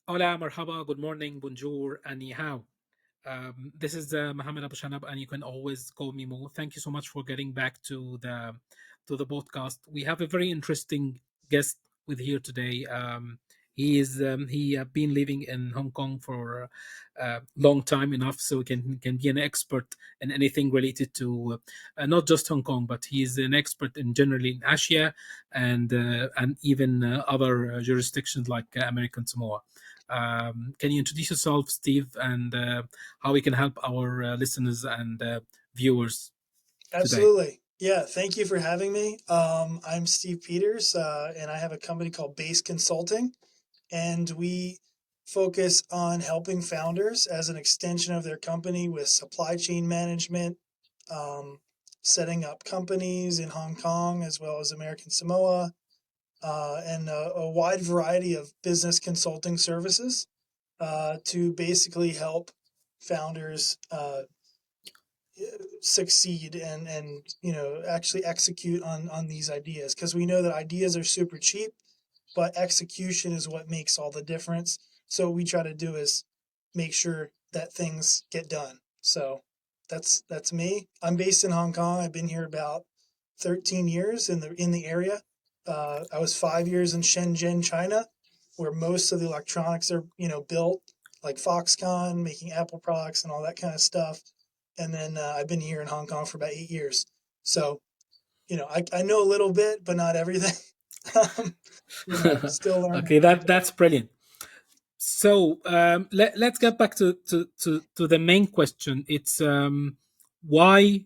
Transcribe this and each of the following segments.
Hola, marhaba, good morning, bonjour, and ni hao. This is Mohamed Aboshanab, and you can always call me Mo. Thank you so much for getting back to the podcast. We have a very interesting guest with here today. He have been living in Hong Kong for a long time enough, so he can be an expert in anything related to not just Hong Kong, but he's an expert in generally in Asia and even other jurisdictions like American Samoa. Can you introduce yourself, Steve, and how we can help our listeners and viewers today? Absolutely. Yeah, thank you for having me. I'm Steve Peters, and I have a company called Base Consulting, and we focus on helping founders as an extension of their company with supply chain management, um, setting up companies in Hong Kong as well as American Samoa, and a wide variety of business consulting services to basically help founders succeed and actually execute on these ideas, because we know that ideas are super cheap, but execution is what makes all the difference. So what we try to do is make sure that things get done. So that's me. I'm based in Hong Kong. I've been here about 13 years in the area. I was 5 years in Shenzhen, China, where most of the electronics are built, like Foxconn, making Apple products and all that kind of stuff. And then I've been here in Hong Kong for about 8 years. So I know a little bit, but not everything. um, Still learning Okay, every day. that's brilliant. So let's get back to the main question. It's why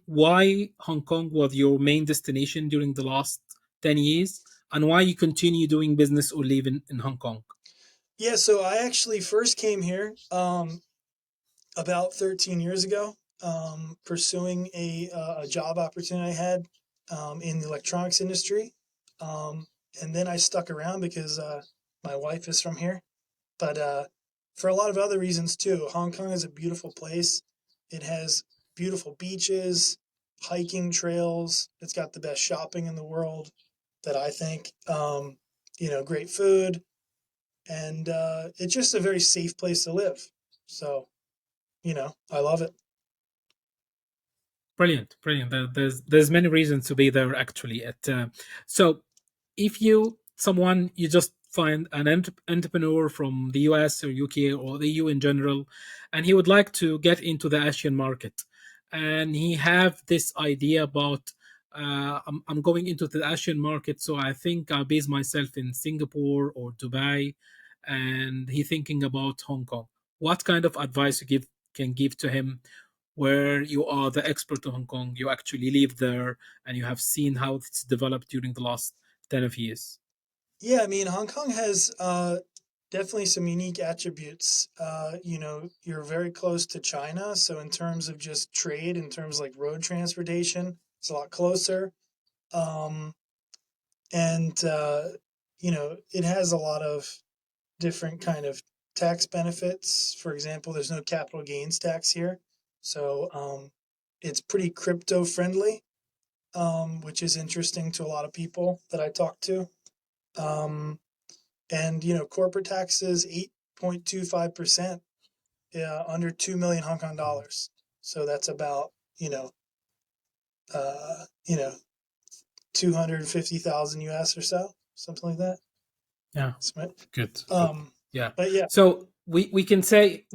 why Hong Kong was your main destination during the last 10 years, and why you continue doing business or live in Hong Kong? Yeah, so I actually first came here about 13 years ago, pursuing a job opportunity I had in the electronics industry. Um, and then I stuck around because my wife is from here. But for a lot of other reasons too. Hong Kong is a beautiful place. It has beautiful beaches, hiking trails. It's got the best shopping in the world that I think. Great food, and it's just a very safe place to live. So I love it. Brilliant, brilliant. There's many reasons to be there actually. So if someone you just find an entrepreneur from the US or UK or the EU in general, and he would like to get into the Asian market, and he have this idea about I'm going into the Asian market, so I think I'll base myself in Singapore or Dubai, and he thinking about Hong Kong. What kind of advice you can give to him, where you are the expert of Hong Kong, you actually live there, and you have seen how it's developed during the last 10 of years. Yeah, I mean, Hong Kong has definitely some unique attributes. You're very close to China, so in terms of just trade, in terms of like road transportation, it's a lot closer. Um, and it has a lot of different kind of tax benefits. For example, there's no capital gains tax here, so it's pretty crypto friendly, which is interesting to a lot of people that I talk to. Um, and corporate taxes 8.25%, under 2 million Hong Kong dollars. So that's about you know uh, you know 250,000 US or so, something like that. Yeah, That's right. good, good. Um, Yeah. but yeah, So we can say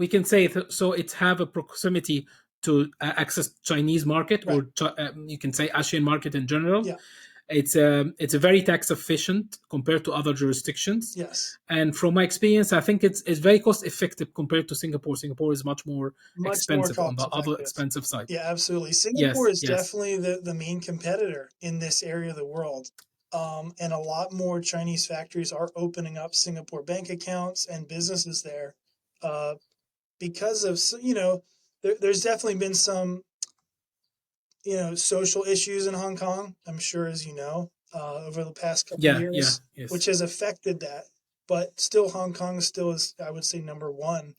so it's have a proximity to access Chinese market, right. or you can say Asian market in general. Yeah. It's a very tax efficient compared to other jurisdictions, Yes. and from my experience, I think it's very cost effective compared to Singapore. Singapore is much more Much more expensive, on cost the other effective. expensive side. Yeah, absolutely. Singapore Yes, is yes, definitely the main competitor in this area of the world. And a lot more Chinese factories are opening up Singapore bank accounts and businesses there, uh, because of, there's definitely been some, social issues in Hong Kong, I'm sure, as over the past couple of yeah, yeah, years, which yes. has affected that. But still, Hong Kong still is, I would say, number one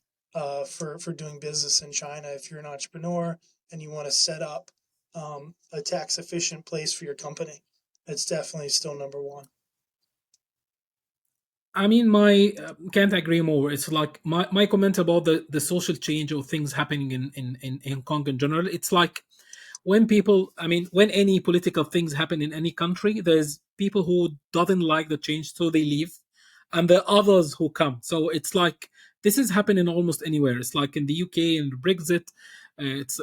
for doing business in China. If you're an entrepreneur and you want to set up a tax efficient place for your company, it's definitely still number one. I mean, my can't agree more. It's like my comment about the social change or things happening in Hong Kong in general. It's like when people, I mean, when any political things happen in any country, there's people who doesn't like the change, so they leave, and there are others who come. So it's like this is happening almost anywhere. It's like in the UK and Brexit. It's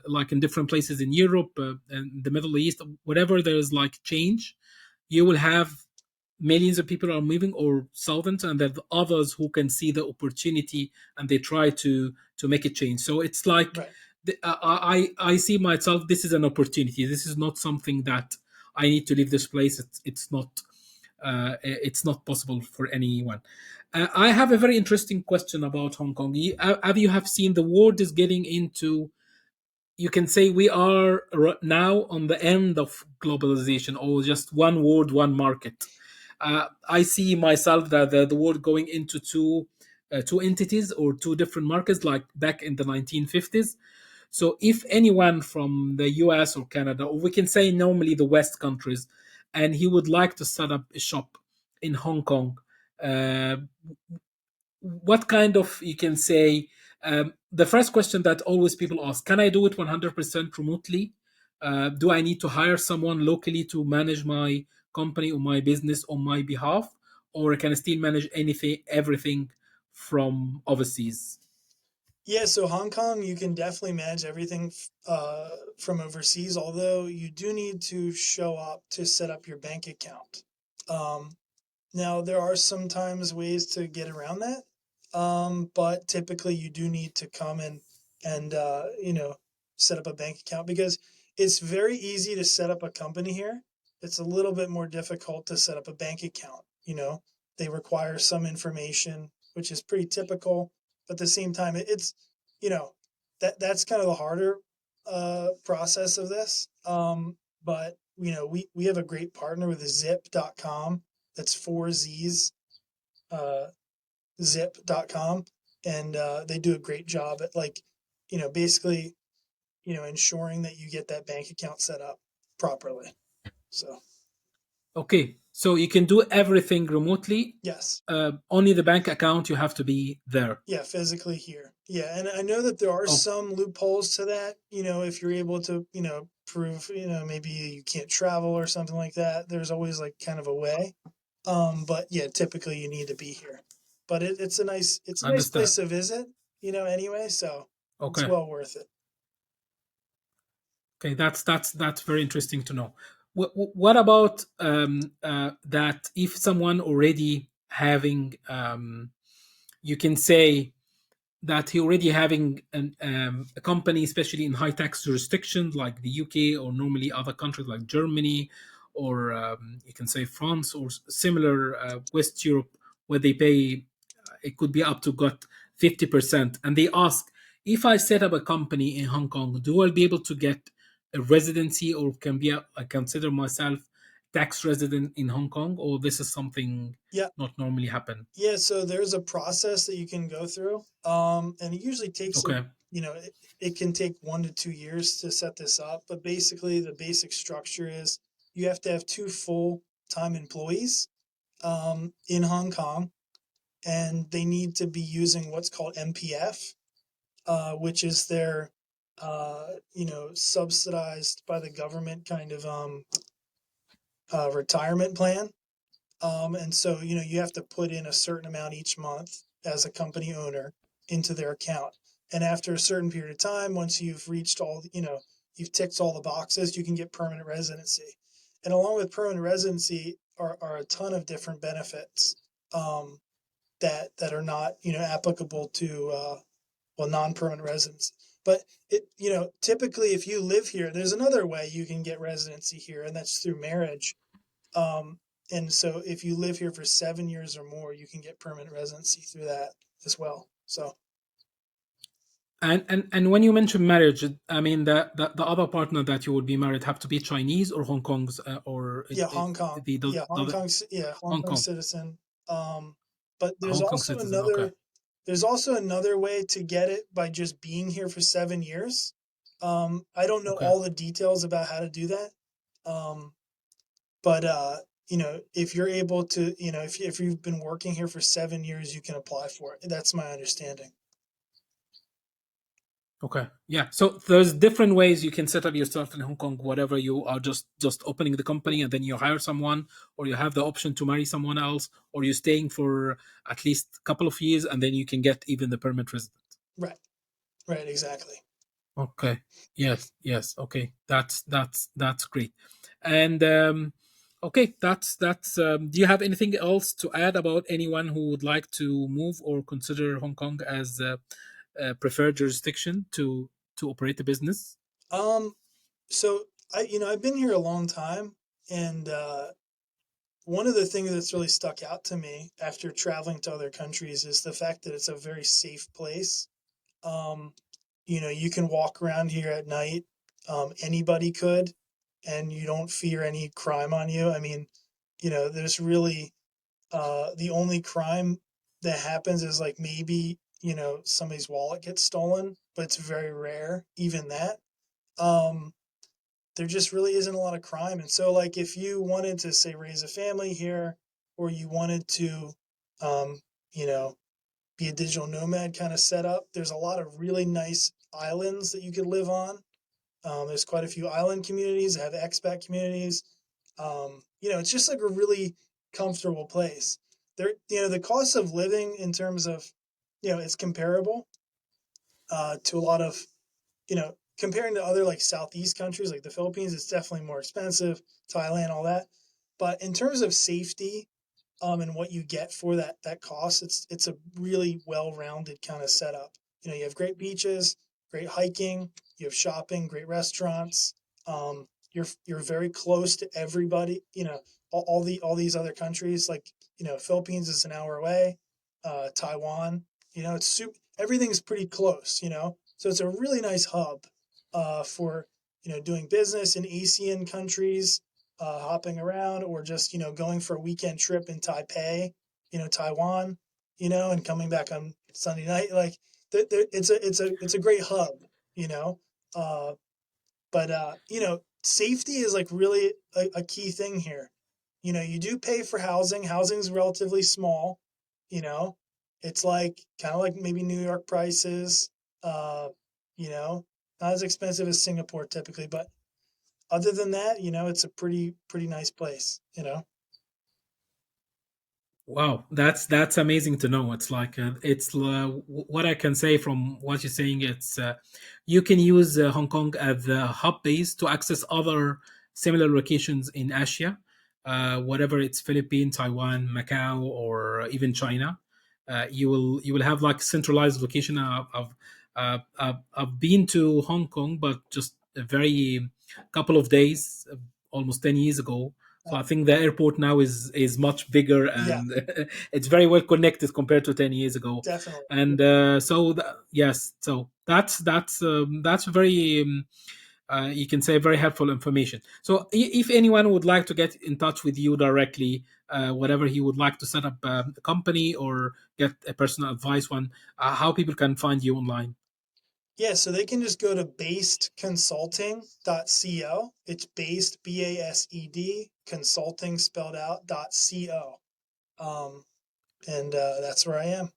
like in different places in Europe and the Middle East, whatever there's like change, you will have millions of people are moving or thousands, and there are others who can see the opportunity and they try to make a change. So it's like Right. I see myself, this is an opportunity, this is not something that I need to leave this place. It's not possible for anyone. I have a very interesting question about Hong Kong. Have you have seen the world is getting into, you can say we are now on the end of globalization, or just one world, one market. I see myself that the world going into two entities or two different markets, like back in the 1950s. So if anyone from the US or Canada, or we can say normally the West countries, and he would like to set up a shop in Hong Kong, uh, what kind of, you can say, the first question that always people ask, can I do it 100% remotely? Do I need to hire someone locally to manage my company or my business on my behalf, or can I still manage anything, everything from overseas? Yeah, so Hong Kong, you can definitely manage everything from overseas, although you do need to show up to set up your bank account. Um, Now, there are sometimes ways to get around that, but typically you do need to come and set up a bank account because it's very easy to set up a company here. It's a little bit more difficult to set up a bank account. They require some information, which is pretty typical, but at the same time, it's you know that's kind of the harder process of this. But we have a great partner with Zip.com. That's four Z's, uh, zip.com. And they do a great job at basically, ensuring that you get that bank account set up properly. So, Okay, so you can do everything remotely. yes. Only the bank account you have to be there. Yeah, physically here. Yeah. And I know that there are Oh, some loopholes to that, if you're able to, prove, maybe you can't travel or something like that. There's always like kind of a way. But yeah, typically you need to be here. But it's a nice understand. place to visit, anyway. So it's Okay. well worth it. Okay, that's very interesting to know. What about that? If someone already having, you can say that he already having a company, especially in high tax jurisdictions like the UK or normally other countries like Germany, or you can say France or similar West Europe, where they pay, it could be up to got 50%, and they ask, if I set up a company in Hong Kong, do I be able to get a residency, or can be I consider myself tax resident in Hong Kong, or this is something Yeah. not normally happen? Yeah. So there's a process that you can go through. And it usually takes, Okay. it can take 1 to 2 years to set this up. But basically, the basic structure is you have to have two full time employees in Hong Kong, and they need to be using what's called MPF, which is their, subsidized by the government kind of retirement plan. And so, you have to put in a certain amount each month as a company owner into their account. And after a certain period of time, once you've reached you've ticked all the boxes, you can get permanent residency. And along with permanent residency are a ton of different benefits um, that are not, applicable to non-permanent residents. But typically, if you live here, there's another way you can get residency here, and that's through marriage. Um, and so if you live here for 7 years or more, you can get permanent residency through that as well. So And when you mention marriage, I mean the other partner that you would be married have to be Chinese or Hong Kong's, or yeah, Hong Kong, yeah, Hong Hong Kong Kong, citizen. But Hong Kong citizen. Okay, there's also another way to get it by just being here for 7 years. I don't know okay. all the details about how to do that. Um, but if you're able to, if you've been working here for 7 years, you can apply for it. That's my understanding. Okay. Yeah. So there's different ways you can set up yourself in Hong Kong, whatever you are just opening the company and then you hire someone, or you have the option to marry someone else, or you're staying for at least a couple of years and then you can get even the permanent resident. Right. Right. Exactly. Okay. Yes. Yes. Okay. That's great. And okay, that's. Do you have anything else to add about anyone who would like to move or consider Hong Kong as a preferred jurisdiction to operate a business? Um, so I've been here a long time, and one of the things that's really stuck out to me after traveling to other countries is the fact that it's a very safe place. Um, you can walk around here at night. Anybody could, and you don't fear any crime on you. I mean, there's really the only crime that happens is like maybe somebody's wallet gets stolen, but it's very rare. Even that. Um, there just really isn't a lot of crime. And so, like, if you wanted to say raise a family here, or you wanted to, um, you know, be a digital nomad kind of setup, there's a lot of really nice islands that you could live on. There's quite a few island communities that have expat communities. It's just like a really comfortable place. There, the cost of living in terms of, it's comparable to a lot of, comparing to other like Southeast countries like the Philippines, it's definitely more expensive. Thailand, all that. But in terms of safety, and what you get for that cost, it's a really well-rounded kind of setup. You have great beaches, great hiking, you have shopping, great restaurants. You're very close to everybody. All these other countries, like Philippines is an hour away, Taiwan. It's everything's pretty close. So it's a really nice hub for doing business in ASEAN countries, hopping around, or just going for a weekend trip in Taipei, Taiwan, and coming back on Sunday night. Like it's a great hub, you know. Uh, but safety is like really a key thing here. You do pay for housing. Housing's relatively small. You know, it's like kind of like maybe New York prices. Uh, you know, not as expensive as Singapore typically, but other than that, it's a pretty nice place. Wow, that's amazing to know. It's like what I can say from what you're saying. It's you can use Hong Kong as the hub base to access other similar locations in Asia, whatever it's Philippines, Taiwan, Macau, or even China. You will have like centralized location. I've been to Hong Kong, but just a very couple of days, almost 10 years ago. So I think the airport now is much bigger Yeah, and it's very well connected compared to 10 years ago. definitely. And yes, so that's very you can say very helpful information. So if anyone would like to get in touch with you directly, whatever he would like to set up a company or get a personal advice one, how people can find you online. Yeah, so they can just go to basedconsulting.co. It's based, BASED, consulting spelled out, .co. Um, and that's where I am.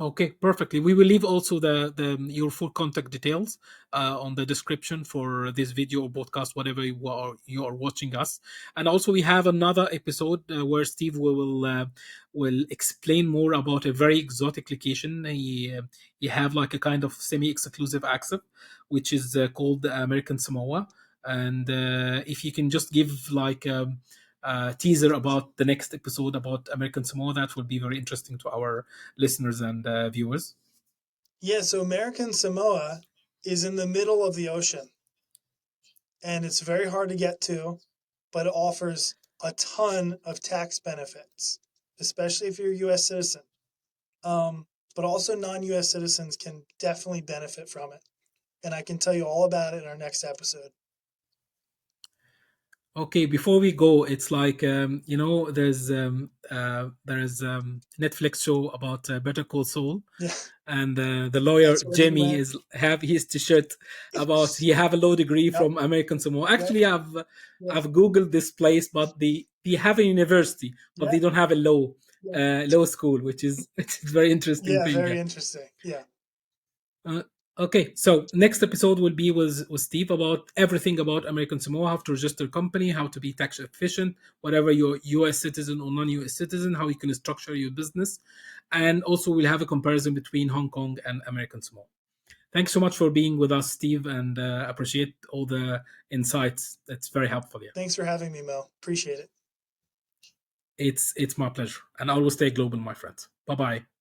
Okay, perfectly. We will leave also the your full contact details on the description for this video or podcast, whatever you are watching us. And also, we have another episode where Steve will explain more about a very exotic location. He have like a kind of semi-exclusive access, which is called the American Samoa. And if you can just give like teaser about the next episode about American Samoa, that will be very interesting to our listeners and viewers. Yeah, so American Samoa is in the middle of the ocean, and it's very hard to get to, but it offers a ton of tax benefits, especially if you're a U.S. citizen. Um, but also non-U.S. citizens can definitely benefit from it. And I can tell you all about it in our next episode. Okay, before we go, it's like there's Netflix show about Better Call Saul, Yeah, and the lawyer that's where he Jimmy went. is have his t-shirt about he have a law degree Yep, from American Samoa. yep, Actually, yeah, I've googled this place, but they have a university, but yeah, they don't have a yeah, law school, which is it's a very interesting yeah. thing. Very Yeah. interesting. Yeah. Uh, okay, so next episode will be with Steve about everything about American Samoa, how to register a company, how to be tax efficient, whatever you're U.S. citizen or non-U.S. citizen, how you can structure your business, and also we'll have a comparison between Hong Kong and American Samoa. Thanks so much for being with us, Steve, and appreciate all the insights. It's very helpful. Yeah, Thanks for having me, Mel. Appreciate it. it's my pleasure, and always stay global, my friends. Bye bye.